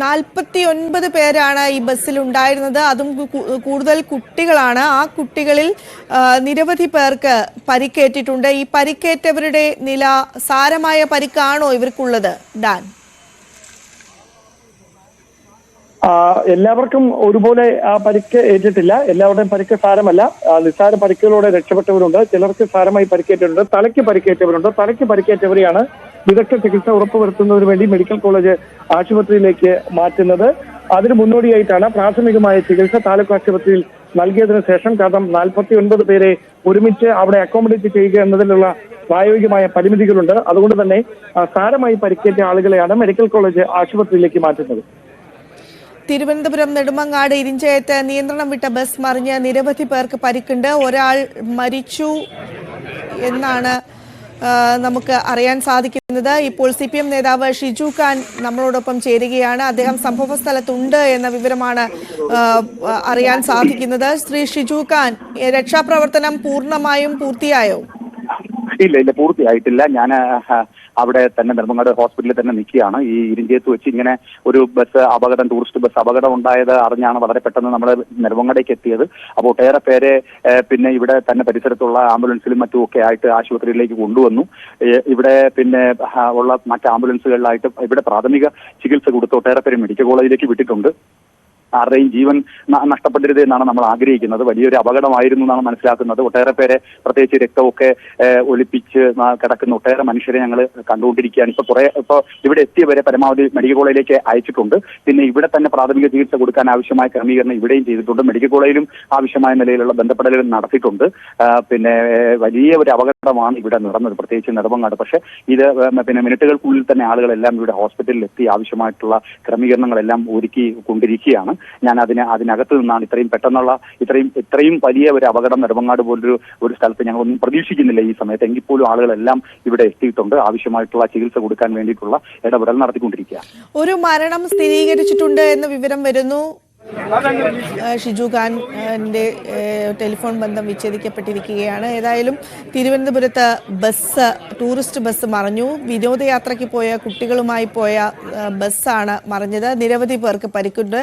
49 പേരാണ് ഈ ബസ്സിൽ ഉണ്ടായിരുന്നത്. അതും കൂടുതൽ കുട്ടികളാണ്. ആ കുട്ടികളിൽ നിരവധി പേർക്ക് പരിക്കേറ്റിട്ടുണ്ട്. ഈ പരിക്കേറ്റവരുടെ നില സാരമായ പരിക്കാണോ ഇവർക്കുള്ളത് ഡാൻ? എല്ലാവർക്കും ഒരുപോലെ പരിക്ക് ഏറ്റിട്ടില്ല. എല്ലാവരുടെയും പരിക്ക് സാരമല്ല. നിസ്സാര പരിക്കുകളോടെ രക്ഷപ്പെട്ടവരുണ്ട്. ചിലർക്ക് സാരമായി പരിക്കേറ്റവരുണ്ട്. തലയ്ക്ക് പരിക്കേറ്റവരെയാണ് വിദഗ്ധ ചികിത്സ ഉറപ്പുവരുത്തുന്നതിന് വേണ്ടി മെഡിക്കൽ കോളേജ് ആശുപത്രിയിലേക്ക് മാറ്റുന്നത്. അതിന് മുന്നോടിയായിട്ടാണ് പ്രാഥമികമായ ചികിത്സ താലൂക്ക് ആശുപത്രിയിൽ നൽകിയതിനു ശേഷം, കാരണം 49 പേരെ ഒരുമിച്ച് അവിടെ അക്കോമഡേറ്റ് ചെയ്യുക എന്നതിലുള്ള പ്രായോഗികമായ പരിമിതികളുണ്ട്. അതുകൊണ്ട് തന്നെ സാരമായി പരിക്കേറ്റ ആളുകളെയാണ് മെഡിക്കൽ കോളേജ് ആശുപത്രിയിലേക്ക് മാറ്റുന്നത്. തിരുവനന്തപുരം നെടുമങ്ങാട് ഇരിഞ്ചയത്ത് നിയന്ത്രണം വിട്ട ബസ് മറിഞ്ഞ് നിരവധി പേർക്ക് പരിക്കുണ്ട്. ഒരാൾ മരിച്ചു എന്നാണ് നമുക്ക് അറിയാൻ സാധിക്കുന്നത്. ഇപ്പോൾ CPM നേതാവ് ഷിജു ഖാൻ നമ്മളോടൊപ്പം ചേരുകയാണ്. അദ്ദേഹം സംഭവ സ്ഥലത്തുണ്ട് എന്ന വിവരമാണ് അറിയാൻ സാധിക്കുന്നത്. ശ്രീ ഷിജു ഖാൻ, രക്ഷാപ്രവർത്തനം പൂർണ്ണമായും പൂർത്തിയായോ? ഇല്ല, പൂർത്തിയായിട്ടില്ല. ഞാൻ അവിടെ തന്നെ നെടുമങ്ങാട് ഹോസ്പിറ്റലിൽ തന്നെ നിൽക്കുകയാണ്. ഈ ഇരിഞ്ചയത്ത് വെച്ച് ഇങ്ങനെ ഒരു ബസ് അപകടം, ടൂറിസ്റ്റ് ബസ് അപകടം ഉണ്ടായത് അറിഞ്ഞാണ് വളരെ പെട്ടെന്ന് നമ്മൾ നെടുമങ്ങാടേക്ക് എത്തിയത്. അപ്പോൾ ഒട്ടേറെ പേരെ പിന്നെ ഇവിടെ തന്നെ പരിസരത്തുള്ള ആംബുലൻസിലും മറ്റും ഒക്കെ ആയിട്ട് ആശുപത്രിയിലേക്ക് കൊണ്ടുവന്നു. ഇവിടെ പിന്നെ ഉള്ള മറ്റ് ആംബുലൻസുകളിലായിട്ട് ഇവിടെ പ്രാഥമിക ചികിത്സ കൊടുത്ത് ഒട്ടേറെ പേര് മെഡിക്കൽ കോളേജിലേക്ക് വിട്ടിട്ടുണ്ട്. ആരുടെയും ജീവൻ നഷ്ടപ്പെടരുത് എന്നാണ് നമ്മൾ ആഗ്രഹിക്കുന്നത്. വലിയൊരു അപകടമായിരുന്നു എന്നാണ് മനസ്സിലാക്കുന്നത്. ഒട്ടേറെ പേരെ, പ്രത്യേകിച്ച് രക്തമൊക്കെ ഒലിപ്പിച്ച് കിടക്കുന്ന ഒട്ടേറെ മനുഷ്യരെ ഞങ്ങൾ കണ്ടുകൊണ്ടിരിക്കുകയാണ്. ഇപ്പോൾ ഇവിടെ എത്തിയവരെ പരമാവധി മെഡിക്കൽ കോളേജിലേക്ക് അയച്ചിട്ടുണ്ട്. പിന്നെ ഇവിടെ തന്നെ പ്രാഥമിക ചികിത്സ കൊടുക്കാൻ ആവശ്യമായ ക്രമീകരണം ഇവിടെയും ചെയ്തിട്ടുണ്ട്. മെഡിക്കൽ കോളേജിലും ആവശ്യമായ നിലയിലുള്ള ബന്ധപ്പെടലുകൾ നടത്തിയിട്ടുണ്ട്. പിന്നെ വലിയ ഒരു അപകടമാണ് ഇവിടെ നടന്നത്, പ്രത്യേകിച്ച് നെടുമങ്ങാട്. പക്ഷേ ഇത് പിന്നെ മിനിറ്റുകൾക്കുള്ളിൽ തന്നെ ആളുകളെല്ലാം ഇവിടെ ഹോസ്പിറ്റലിൽ എത്തി ആവശ്യമായിട്ടുള്ള ക്രമീകരണങ്ങളെല്ലാം ഒരുക്കി കൊണ്ടിരിക്കുകയാണ്. ഞാൻ അതിനകത്ത് നിന്നാണ് ഇത്രയും വലിയ ഒരു അപകടം നെടുമങ്ങാട് പോലൊരു സ്ഥലത്ത് ഞങ്ങളൊന്നും പ്രതീക്ഷിക്കുന്നില്ല ഈ സമയത്ത്. എങ്കിൽ പോലും ആളുകളെല്ലാം ഇവിടെ എത്തിയിട്ടുണ്ട്. ആവശ്യമായിട്ടുള്ള ചികിത്സ കൊടുക്കാൻ വേണ്ടിയിട്ടുള്ള ഇടപെടൽ നടത്തിക്കൊണ്ടിരിക്കുക. ഒരു മരണം സ്ഥിരീകരിച്ചിട്ടുണ്ട് എന്ന വിവരം വരുന്നു. ഷിജു ഖാന്റെ ടെലിഫോൺ ബന്ധം വിച്ഛേദിക്കപ്പെട്ടിരിക്കുകയാണ്. ഏതായാലും തിരുവനന്തപുരത്ത് ടൂറിസ്റ്റ് ബസ് മറിഞ്ഞു. വിനോദയാത്രയ്ക്ക് പോയ കുട്ടികളുമായി പോയ ബസ്സാണ് മറിഞ്ഞത്. നിരവധി പേർക്ക് പരിക്കുണ്ട്.